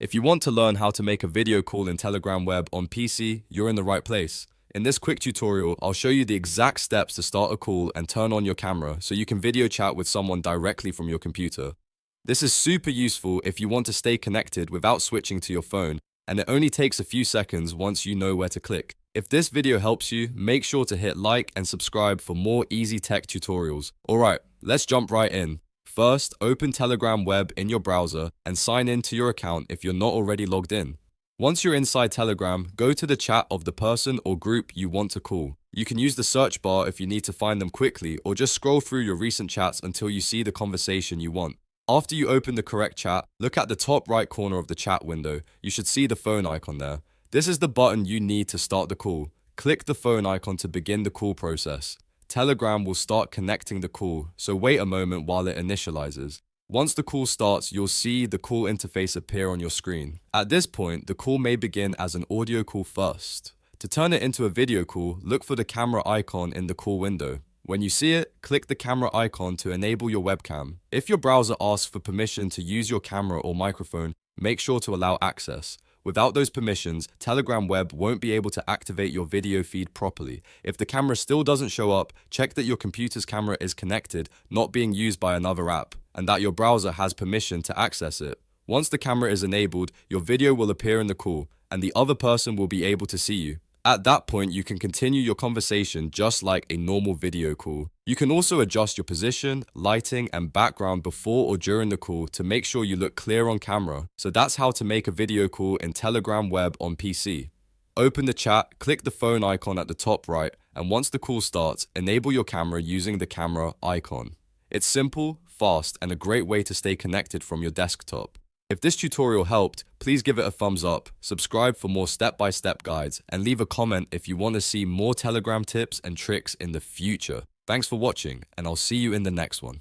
If you want to learn how to make a video call in Telegram web on PC, you're in the right place. In this quick tutorial, I'll show you the exact steps to start a call and turn on your camera so you can video chat with someone directly from your computer. This is super useful if you want to stay connected without switching to your phone, and it only takes a few seconds once you know where to click. If this video helps you, make sure to hit like and subscribe for more easy tech tutorials. Alright, let's jump right in. First, open Telegram web in your browser and sign in to your account if you're not already logged in. Once you're inside Telegram, go to the chat of the person or group you want to call. You can use the search bar if you need to find them quickly, or just scroll through your recent chats until you see the conversation you want. After you open the correct chat, look at the top right corner of the chat window. You should see the phone icon there. This is the button you need to start the call. Click the phone icon to begin the call process. Telegram will start connecting the call, so wait a moment while it initializes. Once the call starts, you'll see the call interface appear on your screen. At this point, the call may begin as an audio call first. To turn it into a video call, look for the camera icon in the call window. When you see it, click the camera icon to enable your webcam. If your browser asks for permission to use your camera or microphone, make sure to allow access. Without those permissions, Telegram web won't be able to activate your video feed properly. If the camera still doesn't show up, check that your computer's camera is connected, not being used by another app, and that your browser has permission to access it. Once the camera is enabled, your video will appear in the call, and the other person will be able to see you. At that point, you can continue your conversation just like a normal video call. You can also adjust your position, lighting, and background before or during the call to make sure you look clear on camera. So that's how to make a video call in Telegram web on PC. Open the chat, click the phone icon at the top right, and once the call starts, enable your camera using the camera icon. It's simple, fast, and a great way to stay connected from your desktop. If this tutorial helped, please give it a thumbs up, subscribe for more step-by-step guides, and leave a comment if you want to see more Telegram tips and tricks in the future. Thanks for watching, and I'll see you in the next one.